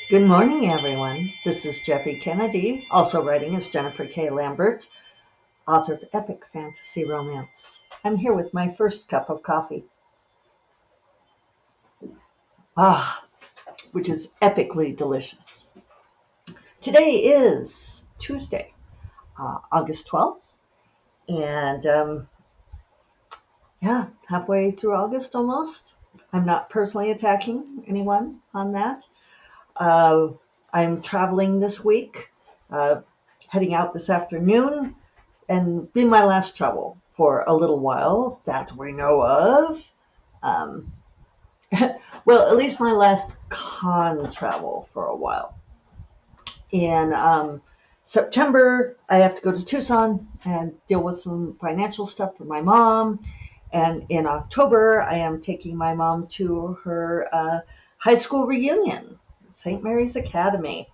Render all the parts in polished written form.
Good morning, everyone. This is Jeffy Kennedy, also writing as Jennifer K. Lambert, author of epic fantasy romance. I'm here with my first cup of coffee, ah, which is epically delicious. Today is Tuesday, August 12th, and yeah, halfway through August almost. I'm not personally attacking anyone on that. Uh, I'm traveling this week, uh, heading out this afternoon and be my last travel for a little while that we know of. Um, well, at least my last con travel for a while. In September, I have to go to Tucson and deal with some financial stuff for my mom. And in October, I am taking my mom to her high school reunion, St. Mary's Academy.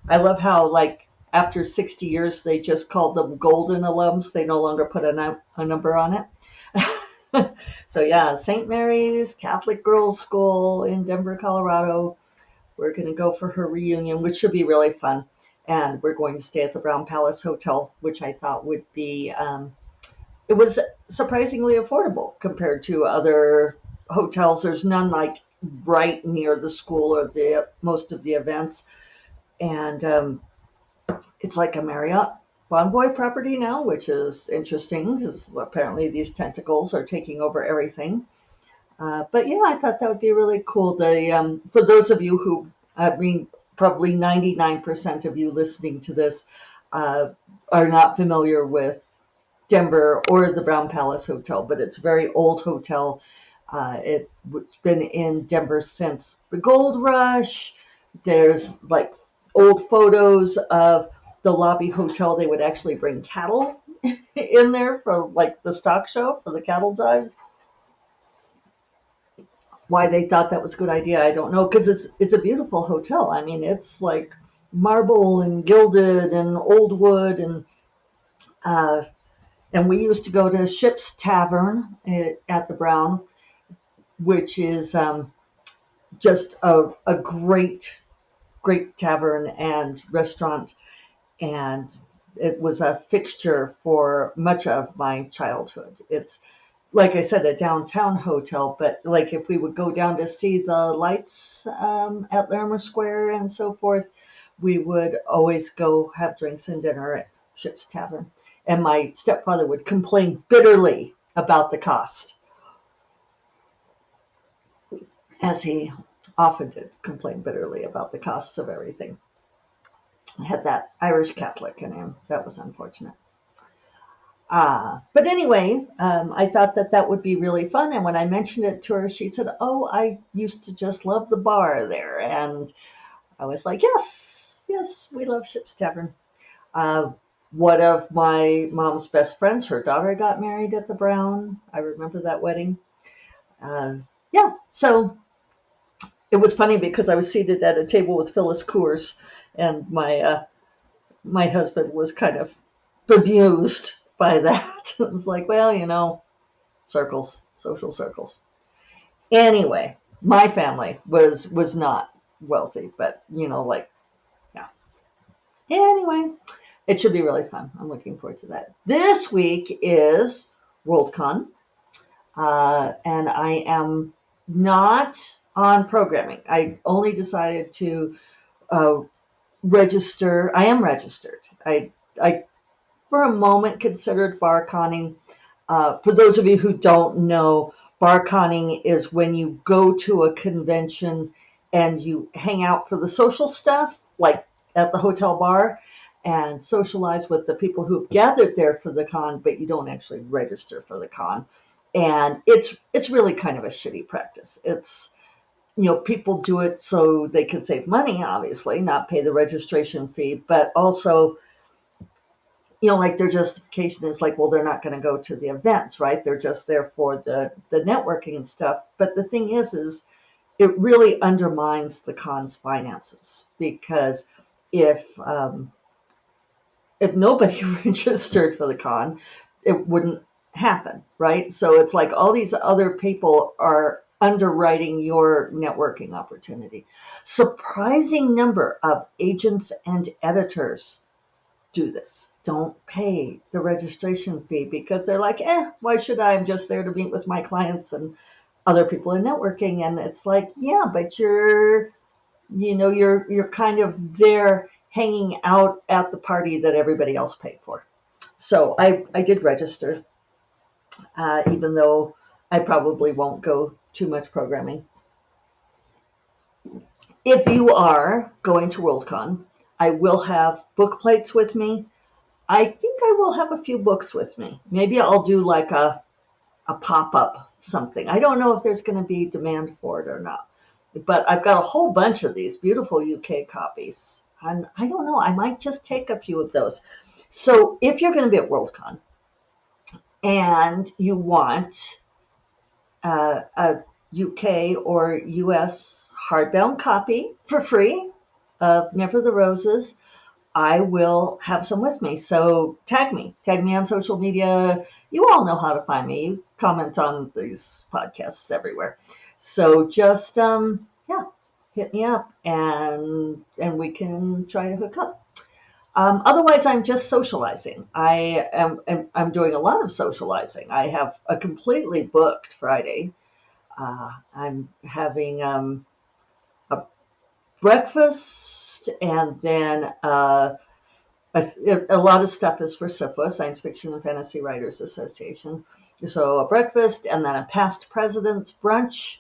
I love how, like, after 60 years, they just called them golden alums. They no longer put a number on it. So, yeah, St. Mary's Catholic Girls School in Denver, Colorado. We're going to go for her reunion, which should be really fun. And we're going to stay at the Brown Palace Hotel, which I thought would be, it was surprisingly affordable compared to other hotels. There's none like right near the school or the most of the events. And it's like a Marriott Bonvoy property now, which is interesting because apparently these tentacles are taking over everything. But yeah, I thought that would be really cool. For those of you who, I mean, probably 99% of you listening to this uh, are not familiar with Denver or the Brown Palace Hotel, but it's a very old hotel. It's been in Denver since the gold rush. There's like old photos of the lobby hotel. They would actually bring cattle in there for like the stock show for the cattle drives. Why they thought that was a good idea, I don't know, because it's a beautiful hotel. I mean, it's like marble and gilded and old wood uh, and we used to go to Ship's Tavern at the Brown, which is just a great tavern and restaurant, and it was a fixture for much of my childhood. It's like I said, a downtown hotel, but like if we would go down to see the lights at Larimer Square and so forth, we would always go have drinks and dinner at Ship's Tavern. And my stepfather would complain bitterly about the cost, as he often did complain bitterly about the costs of everything. I had that Irish Catholic in him. That was unfortunate. But anyway, I thought that that would be really fun. And when I mentioned it to her, she said, "Oh, I used to just love the bar there." And I was like, "Yes, yes, we love Ship's Tavern." Uh, one of my mom's best friends, her daughter got married at the Brown. I remember that wedding. Uh, yeah, so it was funny because I was seated at a table with Phyllis Coors, and my husband was kind of bemused by that. It was like, well, circles, social circles. Anyway, my family was not wealthy, but like, yeah. Anyway, it should be really fun. I'm looking forward to that. This week is WorldCon, and I am not on programming. I only decided to uh, register. I am registered. I for a moment considered bar conning. For those of you who don't know, bar conning is when you go to a convention and you hang out for the social stuff, like at the hotel bar, and socialize with the people who've gathered there for the con, but you don't actually register for the con. And it's really kind of a shitty practice. It's people do it so they can save money, obviously, not pay the registration fee, but also like their justification is like, well, they're not going to go to the events, right? They're just there for the networking and stuff. But the thing is it really undermines the con's finances because if if nobody registered for the con, it wouldn't happen, right? So it's like all these other people are underwriting your networking opportunity. Surprising number of agents and editors do this. Don't pay the registration fee because they're like, why should I? I'm just there to meet with my clients and other people in networking. And it's like, yeah, but you're kind of there hanging out at the party that everybody else paid for. So I did register, even though I probably won't go too much programming. If you are going to WorldCon, I will have book plates with me. I think I will have a few books with me. Maybe I'll do like a pop-up something. I don't know if there's going to be demand for it or not. But I've got a whole bunch of these beautiful UK copies. And I don't know, I might just take a few of those. So if you're going to be at WorldCon and you want a UK or US hardbound copy for free of Never the Roses, I will have some with me. So tag me on social media. You all know how to find me. You comment on these podcasts everywhere. So just hit me up and we can try to hook up. Otherwise, I'm just socializing. I'm doing a lot of socializing. I have a completely booked Friday. I'm having a breakfast and then a lot of stuff is for SFWA, Science Fiction and Fantasy Writers Association. So a breakfast and then a past president's brunch.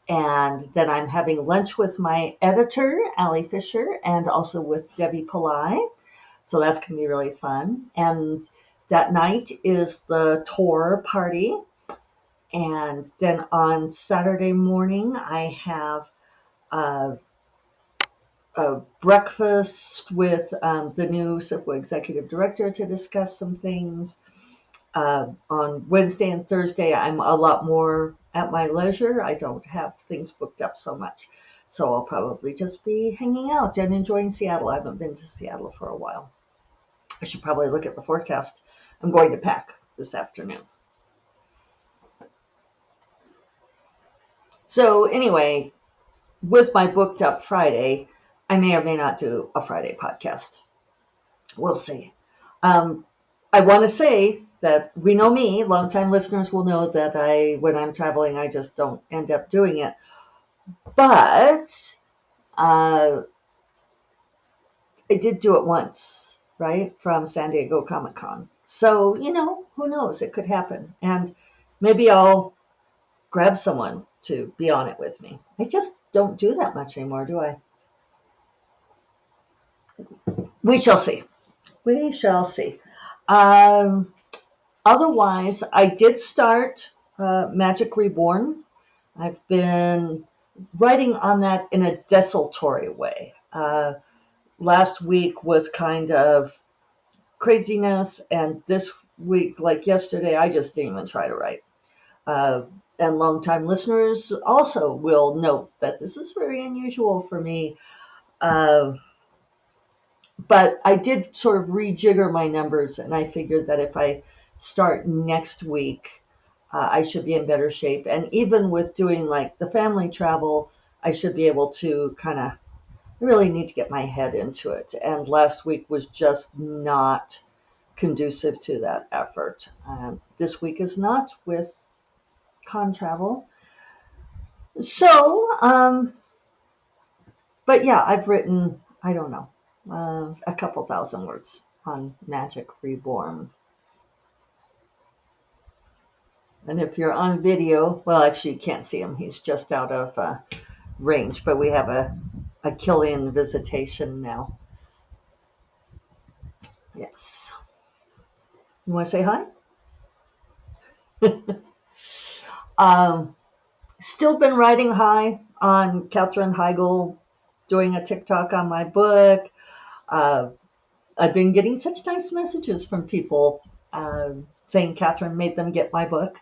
And then I'm having lunch with my editor, Allie Fisher, and also with Debbie Pillai. So that's going to be really fun. And that night is the tour party. And then on Saturday morning, I have a breakfast with the new SIFWA executive director to discuss some things. On Wednesday and Thursday, I'm a lot more at my leisure. I don't have things booked up so much. So I'll probably just be hanging out and enjoying Seattle. I haven't been to Seattle for a while. I should probably look at the forecast. I'm going to pack this afternoon. So anyway, with my booked up Friday, I may or may not do a Friday podcast. We'll see. I want to say that we know me, longtime listeners will know that when I'm traveling, I just don't end up doing it. But I did do it once, right, from San Diego Comic-Con. So, who knows? It could happen. And maybe I'll grab someone to be on it with me. I just don't do that much anymore, do I? We shall see. We shall see. Otherwise, I did start Magic Reborn. I've been writing on that in a desultory way. Last week was kind of craziness, and this week, like yesterday, I just didn't even try to write. And longtime listeners also will note that this is very unusual for me. But I did sort of rejigger my numbers, and I figured that if I start next week, I should be in better shape. And even with doing like the family travel, I should be able to I really need to get my head into it. And last week was just not conducive to that effort. This week is not with con travel. So, but yeah, I've written, I don't know, a couple thousand words on Magic Reborn. And if you're on video, well, actually, you can't see him. He's just out of range, but we have a Killian visitation now. Yes. You want to say hi? Still been riding high on Katherine Heigl, doing a TikTok on my book. I've been getting such nice messages from people saying Katherine made them get my book.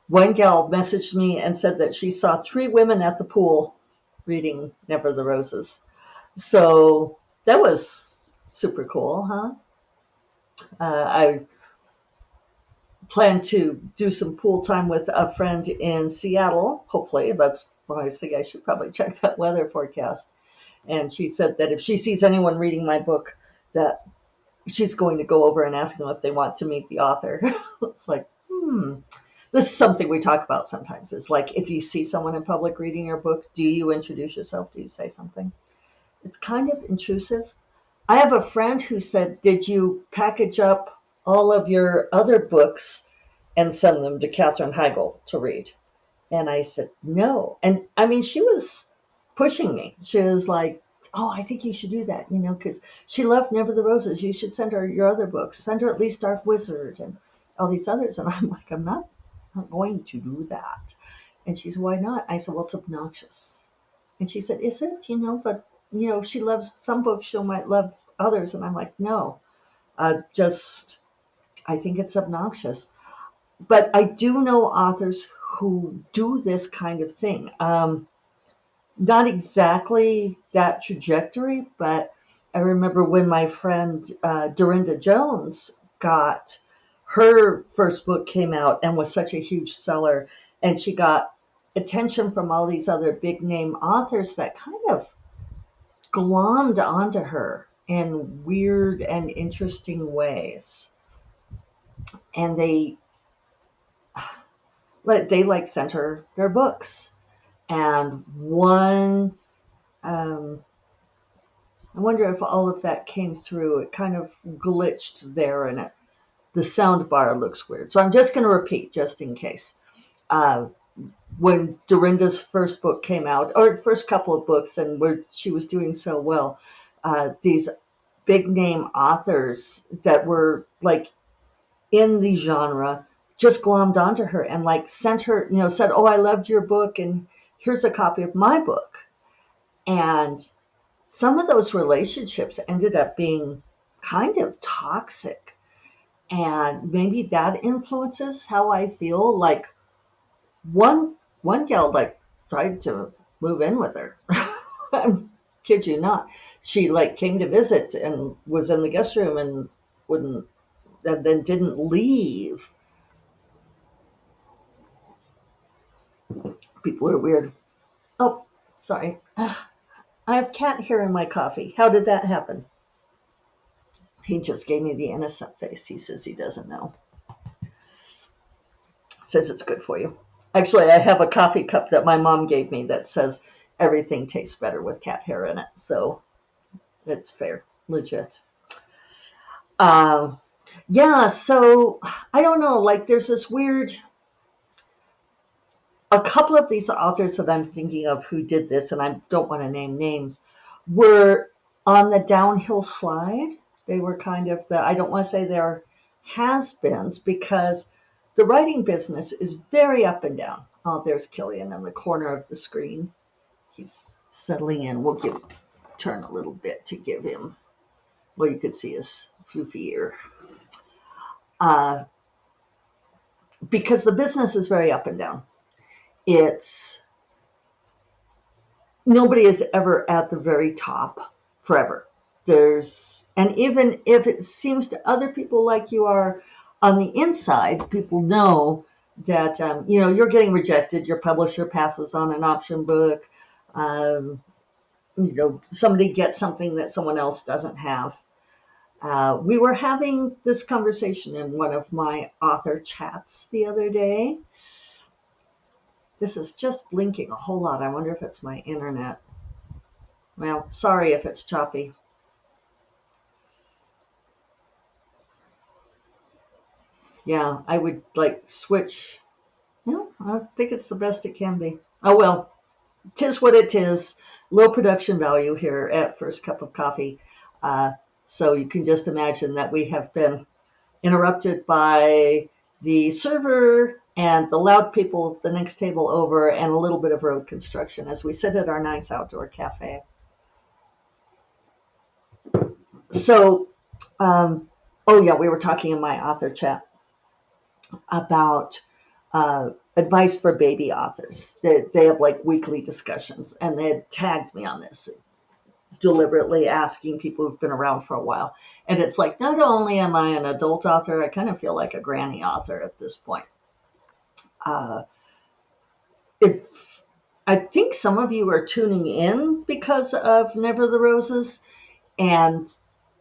One gal messaged me and said that she saw 3 women at the pool reading Never the Roses. So that was super cool, huh? plan to do some pool time with a friend in Seattle. Hopefully, that's why I was thinking I should probably check that weather forecast. And she said that if she sees anyone reading my book, that she's going to go over and ask them if they want to meet the author. It's like, this is something we talk about sometimes. It's like, if you see someone in public reading your book, do you introduce yourself? Do you say something? It's kind of intrusive. I have a friend who said, did you package up all of your other books and send them to Katherine Heigl to read? And I said, no. And I mean, she was pushing me. She was like, oh, I think you should do that, because she loved Never the Roses. You should send her your other books. Send her at least Dark Wizard and all these others. And I'm like, I'm not going to do that. And she said, why not? I said, well, it's obnoxious. And she said, is it? But, if she loves some books, she might love others. And I'm like, no, I think it's obnoxious. But I do know authors who do this kind of thing. Not exactly that trajectory, but I remember when my friend Dorinda Jones got her first book came out and was such a huge seller, and she got attention from all these other big name authors that kind of glommed onto her in weird and interesting ways. And they sent her their books. And one, I wonder if all of that came through. It kind of glitched there, and the sound bar looks weird. So I'm just going to repeat, just in case. When Dorinda's first book came out, or first couple of books, and where she was doing so well, these big name authors that were like in the genre just glommed onto her and like sent her, said, oh, I loved your book, and here's a copy of my book. And some of those relationships ended up being kind of toxic. And maybe that influences how I feel. Like one gal like tried to move in with her. I kid you not. She like came to visit and was in the guest room and wouldn't, and then didn't leave. People are weird. Oh, sorry. I have cat hair in my coffee. How did that happen? He just gave me the innocent face. He says he doesn't know. Says it's good for you. Actually, I have a coffee cup that my mom gave me that says everything tastes better with cat hair in it. So it's fair, legit. Yeah, so I don't know. Like there's this weird, a couple of these authors that I'm thinking of who did this, and I don't want to name names, were on the downhill slide. They were kind of I don't want to say they're has-beens, because the writing business is very up and down. Oh, there's Killian in the corner of the screen. He's settling in. We'll turn a little bit to give him, well, you could see his floofy ear. Because the business is very up and down. Nobody is ever at the very top forever. And even if it seems to other people like you are on the inside, people know that, you're getting rejected. Your publisher passes on an option book. Somebody gets something that someone else doesn't have. We were having this conversation in one of my author chats the other day. This is just blinking a whole lot. I wonder if it's my internet. Well, sorry if it's choppy. Yeah, I would like switch. I think it's the best it can be. Oh well, 'tis what it is. Low production value here at First Cup of Coffee. So you can just imagine that we have been interrupted by the server and the loud people at the next table over, and a little bit of road construction as we sit at our nice outdoor cafe. So, oh yeah, we were talking in my author chat about advice for baby authors. They have like weekly discussions, and they had tagged me on this. deliberately asking people who've been around for a while. And it's like, not only am I an adult author, I kind of feel like a granny author at this point. Uh, if I think some of you are tuning in because of Never the Roses, and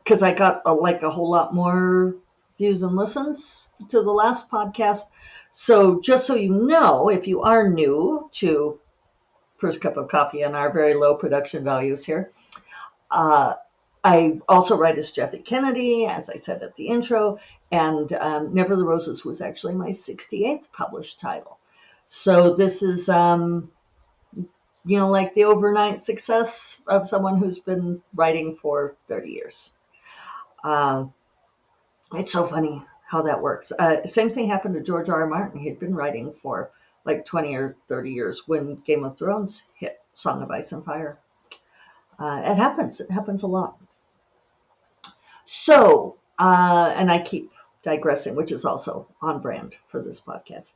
because I got a whole lot more views and listens to the last podcast. So just so you know, if you are new to First Cup of Coffee and our very low production values here, uh, I also write as Jeffy Kennedy, as I said at the intro, and Never the Roses was actually my 68th published title. So this is, like the overnight success of someone who's been writing for 30 years. It's so funny how that works. Same thing happened to George R. R. Martin. He'd been writing for like 20 or 30 years when Game of Thrones hit Song of Ice and Fire. It happens. It happens a lot. So, and I keep digressing, which is also on brand for this podcast.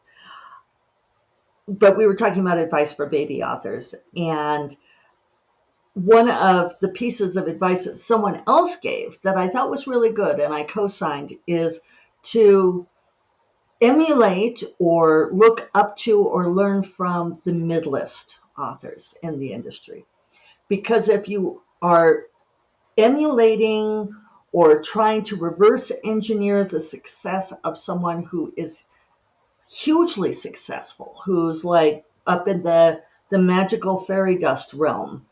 But we were talking about advice for baby authors. And one of the pieces of advice that someone else gave that I thought was really good and I co-signed is to emulate or look up to or learn from the midlist authors in the industry. Because if you are emulating or trying to reverse engineer the success of someone who is hugely successful, who's like up in the magical fairy dust realm,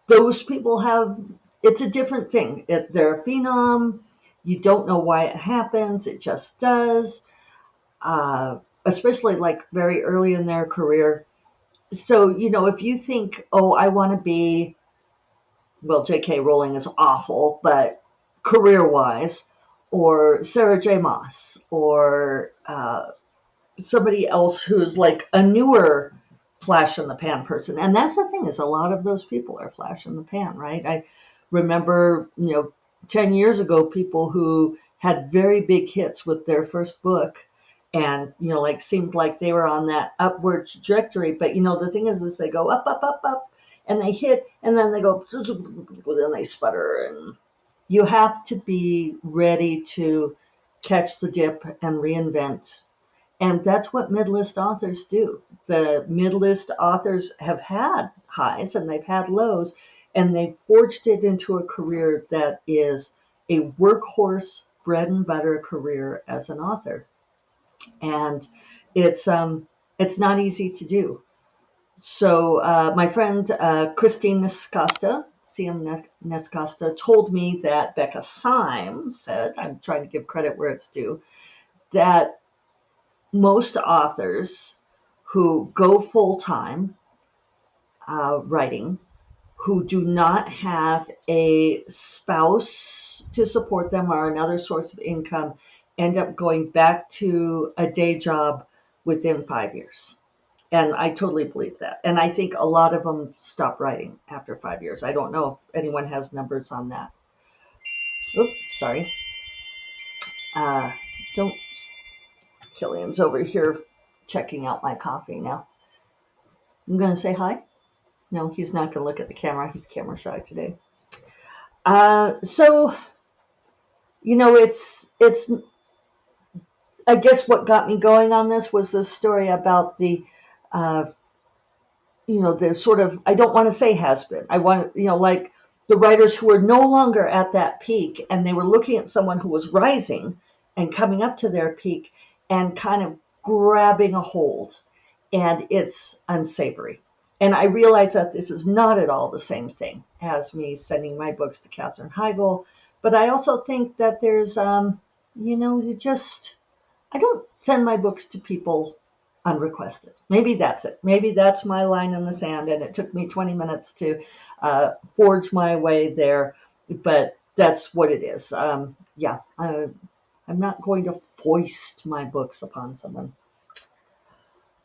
those people it's a different thing. They're a phenom. You don't know why it happens. It just does. Especially like very early in their career. So, if you think, oh, I want to be, well, J.K. Rowling is awful, but career-wise, or Sarah J. Maas, or somebody else who's like a newer flash in the pan person. And that's the thing, is a lot of those people are flash in the pan, right? I remember, 10 years ago, people who had very big hits with their first book and, seemed like they were on that upward trajectory. But, the thing is they go up, up, up, up, and they hit, and then they go, then they sputter. And you have to be ready to catch the dip and reinvent. And that's what midlist authors do. The midlist authors have had highs and they've had lows, and they've forged it into a career that is a workhorse, bread and butter career as an author. And it's not easy to do. So my friend Christine Nescosta, CM Nescosta, told me that Becca Syme said, I'm trying to give credit where it's due, that most authors who go full-time writing, who do not have a spouse to support them or another source of income, end up going back to a day job within 5 years. And I totally believe that. And I think a lot of them stop writing after 5 years. I don't know if anyone has numbers on that. Oops, sorry. Don't Killian's over here checking out my coffee now. I'm going to say hi. No, he's not going to look at the camera. He's camera shy today. So, it's, I guess what got me going on this was this story about the, the sort of, I don't want to say has been. I want, like the writers who were no longer at that peak, and they were looking at someone who was rising and coming up to their peak and kind of grabbing a hold. And it's unsavory. And I realize that this is not at all the same thing as me sending my books to Katherine Heigl. But I also think that there's, I don't send my books to people unrequested. Maybe that's it. Maybe that's my line in the sand. And it took me 20 minutes to forge my way there. But that's what it is. I'm not going to foist my books upon someone.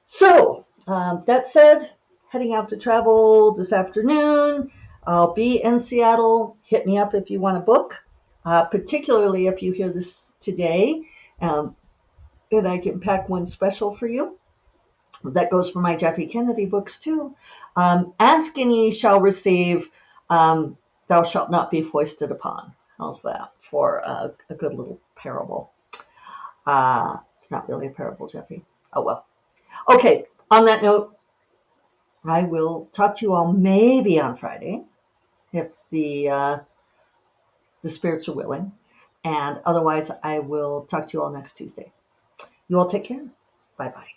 So, that said, heading out to travel this afternoon. I'll be in Seattle. Hit me up if you want a book, particularly if you hear this today, and I can pack one special for you. That goes for my Jeffrey Kennedy books too. Ask and ye shall receive. Thou shalt not be foisted upon. How's that for a good little parable? It's not really a parable, Jeffy. Oh well. Okay. On that note, I will talk to you all maybe on Friday if the spirits are willing, and otherwise I will talk to you all next Tuesday. You all take care. Bye bye.